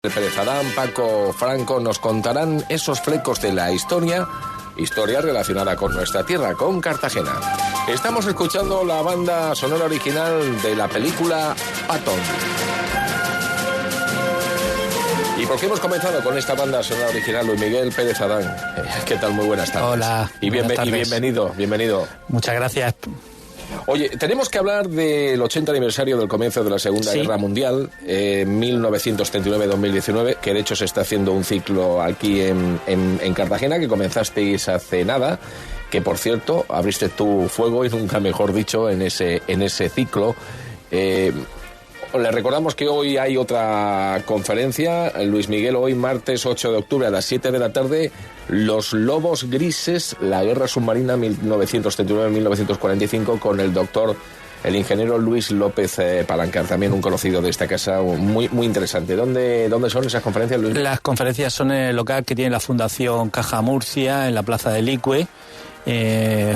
Pérez Adán, Paco Franco nos contarán esos flecos de la historia relacionada con nuestra tierra, con Cartagena. Estamos escuchando la banda sonora original de la película Patton. ¿Y por qué hemos comenzado con esta banda sonora original, Luis Miguel Pérez Adán? ¿Qué tal? Muy buenas tardes. Hola. Y bienvenido. Muchas gracias. Oye, tenemos que hablar del 80 aniversario del comienzo de la Segunda Guerra Mundial, 1939-2019, que de hecho se está haciendo un ciclo aquí en Cartagena, que comenzasteis hace nada, que por cierto, abriste tu fuego, y nunca mejor dicho, en ese ciclo. Le recordamos que hoy hay otra conferencia, Luis Miguel, hoy martes 8 de octubre a las 7 de la tarde, Los Lobos Grises, la guerra submarina 1939-1945, con el doctor, el ingeniero Luis López Palancar, también un conocido de esta casa, muy interesante. ¿Dónde son esas conferencias, Luis? Las conferencias son en el local que tiene la Fundación Caja Murcia, en la Plaza del Licue,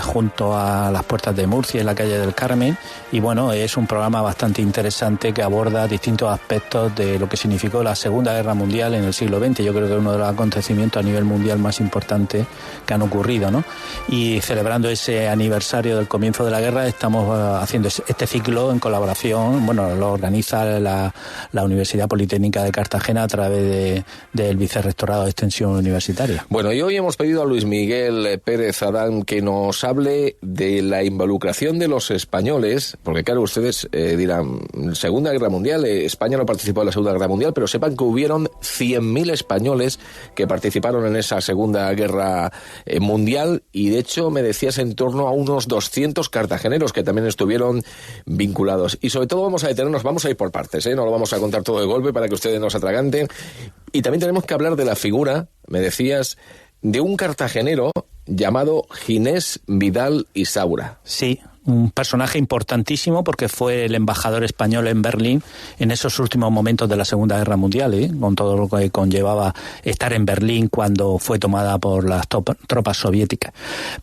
junto a las puertas de Murcia, en la calle del Carmen, y bueno, es un programa bastante interesante que aborda distintos aspectos de lo que significó la Segunda Guerra Mundial en el siglo XX. Yo creo que es uno de los acontecimientos a nivel mundial más importantes que han ocurrido, ¿no? Y celebrando ese aniversario del comienzo de la guerra, estamos haciendo este ciclo en colaboración, bueno, lo organiza la Universidad Politécnica de Cartagena a través del Vicerrectorado de Extensión Universitaria. Bueno, y hoy hemos pedido a Luis Miguel Pérez Adán que nos hable de la involucración de los españoles, porque claro, ustedes dirán, Segunda Guerra Mundial, España no participó en la Segunda Guerra Mundial, pero sepan que hubieron 100.000 españoles que participaron en esa Segunda Guerra Mundial, y de hecho me decías en torno a unos 200 cartageneros que también estuvieron vinculados. Y sobre todo vamos a detenernos, vamos a ir por partes, no lo vamos a contar todo de golpe para que ustedes nos atraganten. Y también tenemos que hablar de la figura, me decías, de un cartagenero llamado Ginés Vidal y Saura. Sí, un personaje importantísimo porque fue el embajador español en Berlín en esos últimos momentos de la Segunda Guerra Mundial, con todo lo que conllevaba estar en Berlín cuando fue tomada por las tropas soviéticas.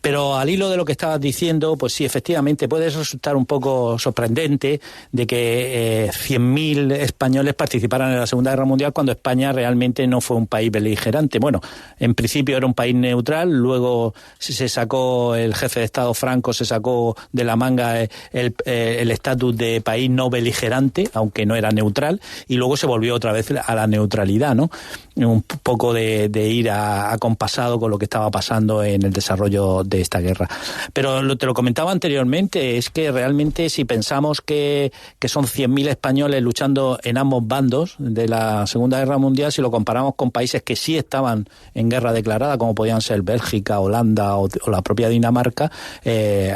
Pero al hilo de lo que estabas diciendo, pues sí, efectivamente puede resultar un poco sorprendente de que 100.000 españoles participaran en la Segunda Guerra Mundial cuando España realmente no fue un país beligerante. Bueno, en principio era un país neutral, luego se sacó, el jefe de Estado Franco se sacó de la manga el estatus de país no beligerante, aunque no era neutral, y luego se volvió otra vez a la neutralidad, ¿no? Un poco de ir acompasado con lo que estaba pasando en el desarrollo de esta guerra. Pero te lo comentaba anteriormente, es que realmente si pensamos que son 100.000 españoles luchando en ambos bandos de la Segunda Guerra Mundial, si lo comparamos con países que sí estaban en guerra declarada, como podían ser Bélgica, Holanda o la propia Dinamarca,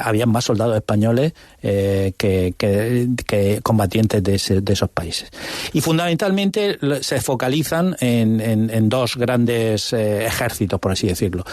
habían más soldados españoles que combatientes de esos países. Y fundamentalmente se focalizan en dos grandes ejércitos, por así decirlo.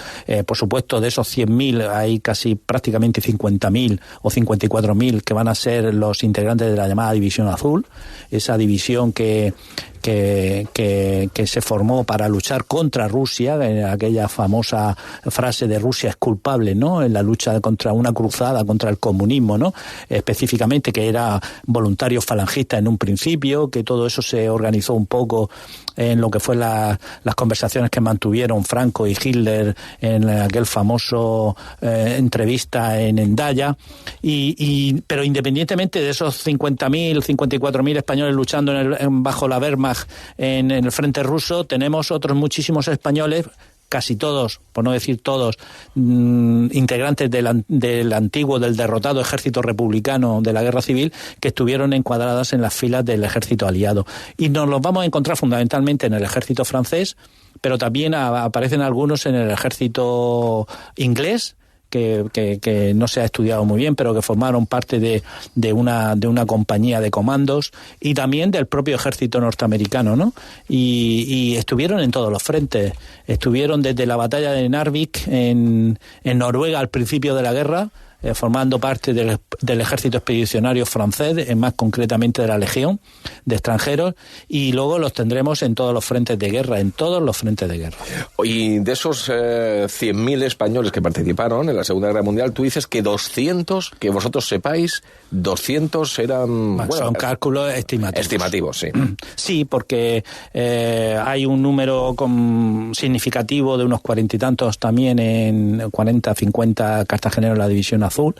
Por supuesto, de esos 100.000 hay casi prácticamente 50.000 o 54.000 que van a ser los integrantes de la llamada División Azul, esa división que se formó para luchar contra Rusia, aquella famosa frase de Rusia es culpable, ¿no? En la lucha contra una cruzada contra el comunismo, ¿no? Específicamente, que era voluntarios falangistas en un principio, que todo eso se organizó un poco en lo que fue las conversaciones que mantuvieron Franco y Hitler en aquel famoso entrevista en Hendaya, pero independientemente de esos 50.000, 54.000 españoles luchando bajo la Wehrmacht en el frente ruso, tenemos otros muchísimos españoles, casi todos, por no decir todos, integrantes del antiguo, del derrotado ejército republicano de la guerra civil, que estuvieron encuadradas en las filas del ejército aliado. Y nos los vamos a encontrar fundamentalmente en el ejército francés, pero también aparecen algunos en el ejército inglés, que no se ha estudiado muy bien, pero que formaron parte de una compañía de comandos, y también del propio ejército norteamericano, ¿no? Y estuvieron en todos los frentes. Estuvieron desde la batalla de Narvik en Noruega al principio de la guerra, formando parte del ejército expedicionario francés, más concretamente de la Legión de extranjeros, y luego los tendremos en todos los frentes de guerra, Y de esos 100.000 españoles que participaron en la Segunda Guerra Mundial, tú dices que 200, que vosotros sepáis, 200 eran... son cálculos estimativos. Estimativos, sí. Sí, porque hay un número significativo de unos 40 y tantos también en 40, 50 cartageneros en la División Azul,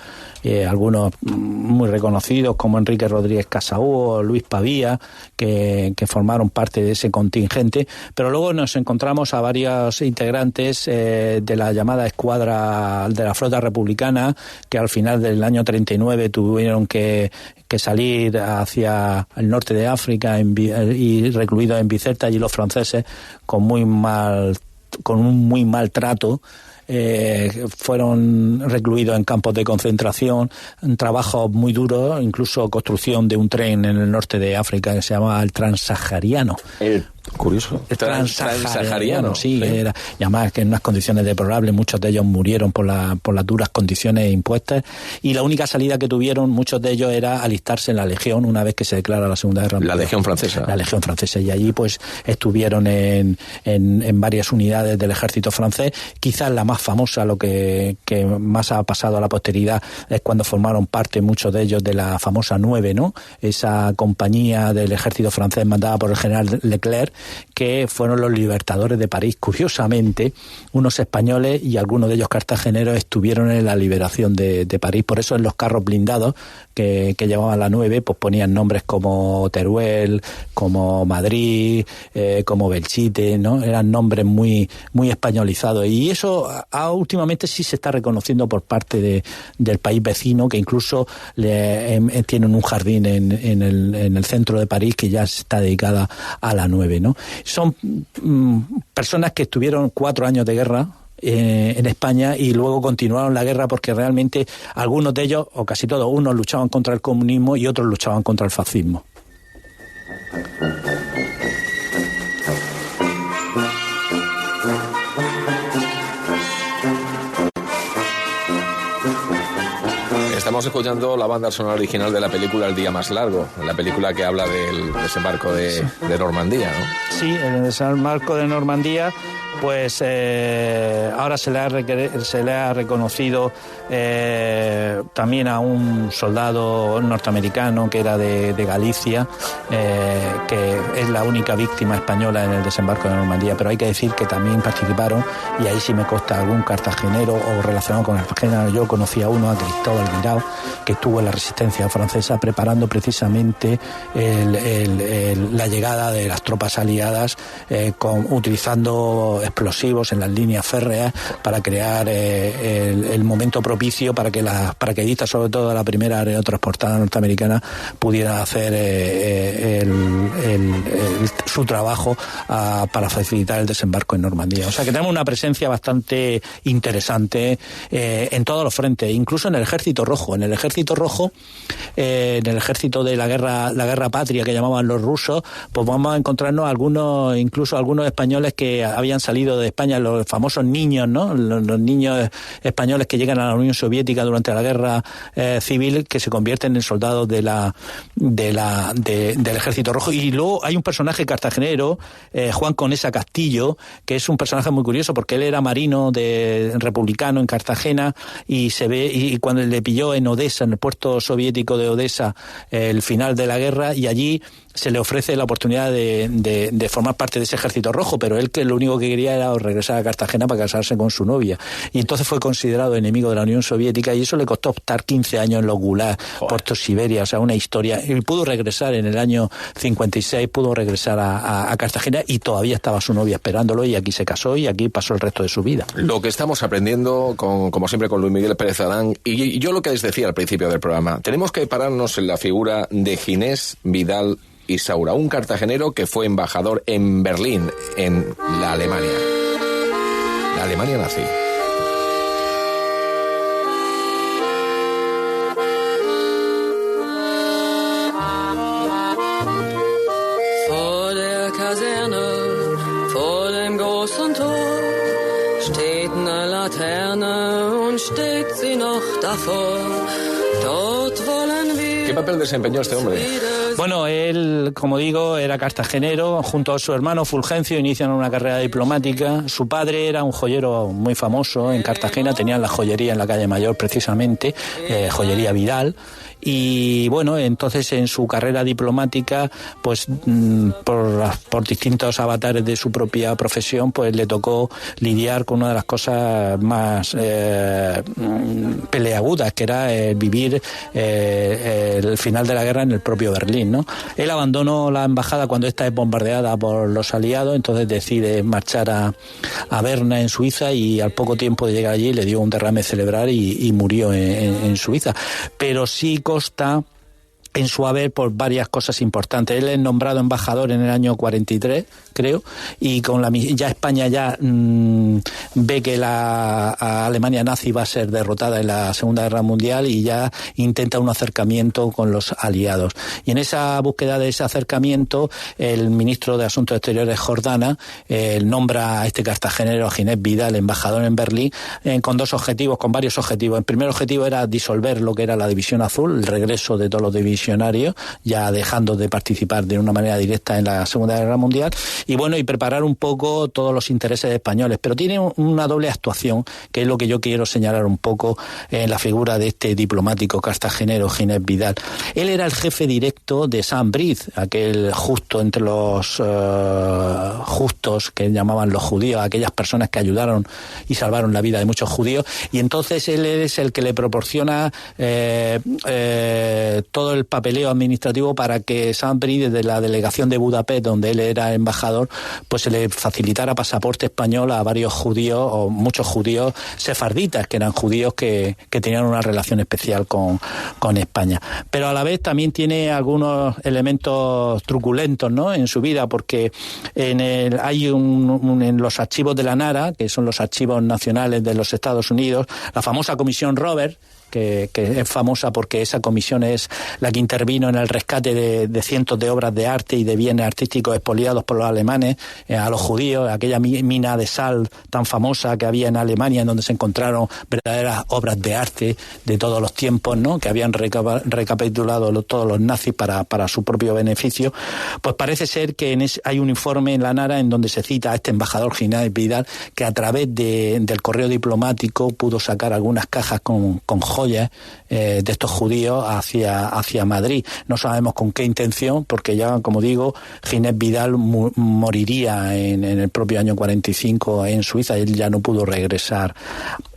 algunos muy reconocidos como Enrique Rodríguez Casaú o Luis Pavía, que formaron parte de ese contingente, pero luego nos encontramos a varios integrantes de la llamada escuadra de la flota republicana, que al final del año 39 tuvieron que salir hacia el norte de África y recluidos en Bizerta, y los franceses con un muy mal trato fueron recluidos en campos de concentración, trabajos muy duros, incluso construcción de un tren en el norte de África que se llama el Transsahariano. Curioso. Transsahariano, sí. Era, y además que en unas condiciones deplorables, muchos de ellos murieron por las duras condiciones impuestas, y la única salida que tuvieron muchos de ellos era alistarse en la Legión una vez que se declara la Segunda Guerra Mundial. La Legión Francesa. La Legión Francesa, y allí pues estuvieron en varias unidades del ejército francés. Quizás la más famosa, lo que más ha pasado a la posteridad, es cuando formaron parte muchos de ellos de la famosa 9, ¿no? Esa compañía del ejército francés mandada por el general Leclerc, que fueron los libertadores de París. Curiosamente, unos españoles y algunos de ellos cartageneros estuvieron en la liberación de París. Por eso en los carros blindados que llevaban la 9, pues ponían nombres como Teruel, como Madrid, como Belchite, ¿no? Eran nombres muy, muy españolizados. Y eso últimamente sí se está reconociendo por parte del país vecino, que incluso tienen un jardín en el centro de París que ya está dedicada a la 9, ¿no? Son personas que estuvieron 4 años de guerra en España y luego continuaron la guerra, porque realmente algunos de ellos, o casi todos, unos luchaban contra el comunismo y otros luchaban contra el fascismo. Estamos escuchando la banda sonora original de la película El día más largo, la película que habla del desembarco de Normandía, ¿no? Sí, el desembarco de Normandía, pues ahora se le ha reconocido también a un soldado norteamericano que era de Galicia, que es la única víctima española en el desembarco de Normandía, pero hay que decir que también participaron, y ahí sí me consta algún cartagenero o relacionado con Cartagena. Yo conocí a uno, a Cristóbal Guirao, que estuvo en la resistencia francesa preparando precisamente la llegada de las tropas aliadas, utilizando explosivos en las líneas férreas para crear el momento propicio para que las paracaidistas, sobre todo la primera aerotransportada norteamericana, pudieran hacer su trabajo para facilitar el desembarco en Normandía. O sea que tenemos una presencia bastante interesante en todos los frentes, incluso en el Ejército Rojo. En el Ejército Rojo, en el ejército de la guerra patria que llamaban los rusos, pues vamos a encontrarnos incluso algunos españoles que habían salido de España, los famosos niños, ¿no? Los niños españoles que llegan a la Unión Soviética durante la guerra civil, que se convierten en soldados del Ejército Rojo. Y luego hay un personaje cartagenero, Juan Conesa Castillo, que es un personaje muy curioso porque él era marino republicano en Cartagena, y cuando le pilló en Odessa, en el puerto soviético de Odessa, el final de la guerra, y allí se le ofrece la oportunidad de formar parte de ese Ejército Rojo, pero él que lo único que quería era regresar a Cartagena para casarse con su novia, y entonces fue considerado enemigo de la Unión Soviética, y eso le costó estar 15 años en los gulags por Siberia. O sea, una historia. Y pudo regresar en el año 56, pudo regresar a Cartagena, y todavía estaba su novia esperándolo, y aquí se casó y aquí pasó el resto de su vida. Lo que estamos aprendiendo, como siempre, con Luis Miguel Pérez Adán, y yo lo que les decía al principio del programa, tenemos que pararnos en la figura de Ginés Vidal Isaura, un cartagenero que fue embajador en Berlín, en la Alemania nazi. Vor der Kaserne, vor dem großen Tor, steht eine Laterne und steht sie noch davor. Dort wollen wir. ¿Qué papel desempeñó este hombre? Bueno, él, como digo, era cartagenero. Junto a su hermano Fulgencio inician una carrera diplomática. Su padre era un joyero muy famoso en Cartagena. Tenían la joyería en la calle Mayor, precisamente, joyería Vidal. Y bueno, entonces en su carrera diplomática, pues por distintos avatares de su propia profesión, pues le tocó lidiar con una de las cosas más peleagudas, que era vivir el final de la guerra en el propio Berlín, ¿no? Él abandonó la embajada cuando esta es bombardeada por los aliados, entonces decide marchar a Berna, en Suiza, y al poco tiempo de llegar allí le dio un derrame cerebral y murió en Suiza. Pero sí consta en su haber por varias cosas importantes. Él es nombrado embajador en el año 43, creo, y con ya España ya ve que la Alemania nazi va a ser derrotada en la Segunda Guerra Mundial y ya intenta un acercamiento con los aliados. Y en esa búsqueda de ese acercamiento, el ministro de Asuntos Exteriores, Jordana, nombra a este cartagenero, a Ginés Vidal, embajador en Berlín, con varios objetivos. El primer objetivo era disolver lo que era la División Azul, el regreso de todos los divisionarios, ya dejando de participar de una manera directa en la Segunda Guerra Mundial, y bueno, y preparar un poco todos los intereses españoles. Pero tiene una doble actuación, que es lo que yo quiero señalar un poco en la figura de este diplomático cartagenero, Ginés Vidal. Él era el jefe directo de Saint-Brice, aquel justo entre los justos que llamaban los judíos, aquellas personas que ayudaron y salvaron la vida de muchos judíos, y entonces él es el que le proporciona todo el papeleo administrativo para que Saint-Brice, desde la delegación de Budapest, donde él era embajador, pues se le facilitara pasaporte español a varios judíos, o muchos judíos sefarditas, que eran judíos que tenían una relación especial con España. Pero a la vez también tiene algunos elementos truculentos, ¿no?, en su vida, porque hay en los archivos de la NARA, que son los archivos nacionales de los Estados Unidos, la famosa Comisión Robert, que es famosa porque esa comisión es la que intervino en el rescate de cientos de obras de arte y de bienes artísticos expoliados por los alemanes a los judíos, aquella mina de sal tan famosa que había en Alemania, en donde se encontraron verdaderas obras de arte de todos los tiempos, ¿no?, que habían recapitulado todos los nazis para su propio beneficio. Pues parece ser que hay un informe en la NARA en donde se cita a este embajador Ginés Vidal, que a través del correo diplomático pudo sacar algunas cajas con joyas de estos judíos hacia Madrid. No sabemos con qué intención, porque ya, como digo, Ginés Vidal moriría en el propio año 45 en Suiza. Él ya no pudo regresar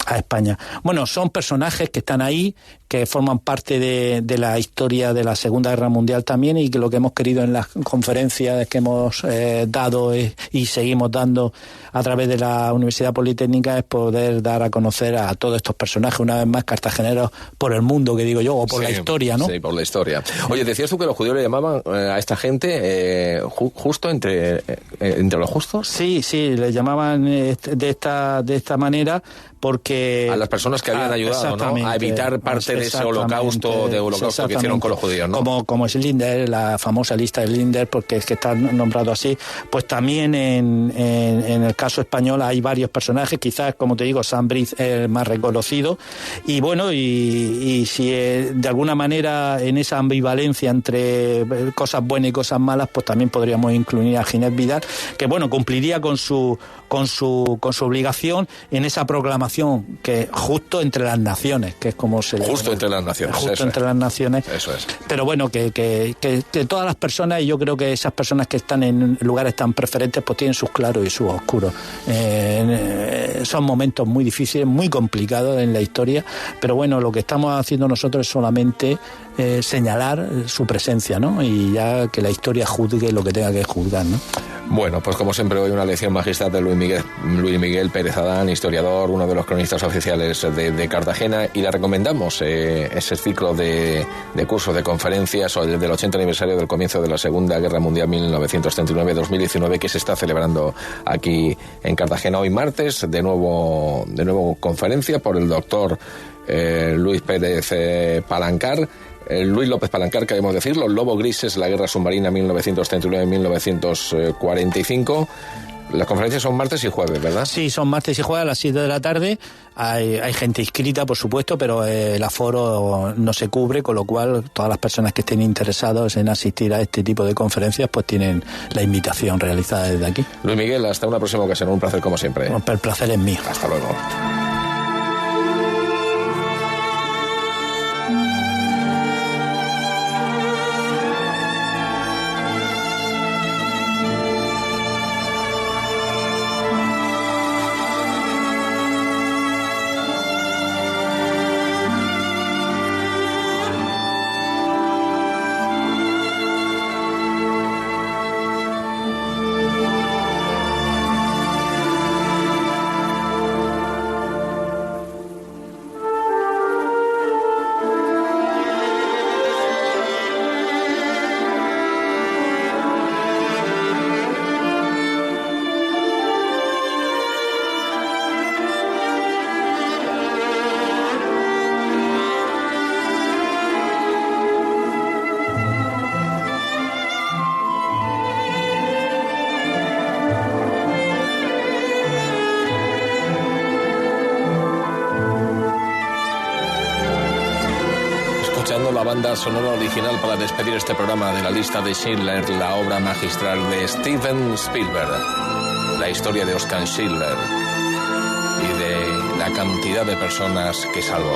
a España. Bueno, son personajes que están ahí, que forman parte de la historia de la Segunda Guerra Mundial también, y que lo que hemos querido en las conferencias que hemos dado y seguimos dando a través de la Universidad Politécnica es poder dar a conocer a todos estos personajes, una vez más cartageneros por el mundo, que digo yo, o por la historia, ¿no? Sí, por la historia. Oye, decías tú que los judíos le llamaban a esta gente justo entre los justos. Sí, le llamaban de esta manera, porque a las personas que habían ayudado, ¿no?, a evitar parte de ese holocausto que hicieron con los judíos, ¿no? Como es Linder, la famosa lista de Linder, porque es que está nombrado así. Pues también en el caso español hay varios personajes, quizás, como te digo, Saint-Brice es el más reconocido, y bueno, y si de alguna manera en esa ambivalencia entre cosas buenas y cosas malas, pues también podríamos incluir a Ginés Vidal, que bueno, cumpliría con su obligación en esa proclamación que justo entre las naciones, que es como se le justo entre las naciones, justo entre las naciones. Eso es. Pero bueno, que todas las personas, y yo creo que esas personas que están en lugares tan preferentes, pues tienen sus claros y sus oscuros. Son momentos muy difíciles, muy complicados en la historia, pero bueno, lo que estamos haciendo nosotros es solamente señalar su presencia, ¿no?, y ya que la historia juzgue lo que tenga que juzgar, ¿no? Bueno, pues como siempre hoy una lección magistral de Luis Miguel Pérez Adán, historiador, uno de los cronistas oficiales de Cartagena, y le recomendamos ese ciclo de cursos, de conferencias del 80 aniversario del comienzo de la Segunda Guerra Mundial 1939-2019, que se está celebrando aquí en Cartagena hoy martes, de nuevo conferencia por el doctor Luis López Palancar, queremos decir, Los Lobos Grises, la Guerra Submarina 1939-1945. Las conferencias son martes y jueves, ¿verdad? Sí, son martes y jueves a las 7 de la tarde. Hay gente inscrita, por supuesto, pero el aforo no se cubre, con lo cual todas las personas que estén interesados en asistir a este tipo de conferencias pues tienen la invitación realizada desde aquí. Luis Miguel, hasta una próxima ocasión. Un placer como siempre. El placer es mío. Hasta luego. La banda sonora original para despedir este programa de La lista de Schindler, la obra magistral de Steven Spielberg, la historia de Oskar Schindler y de la cantidad de personas que salvó.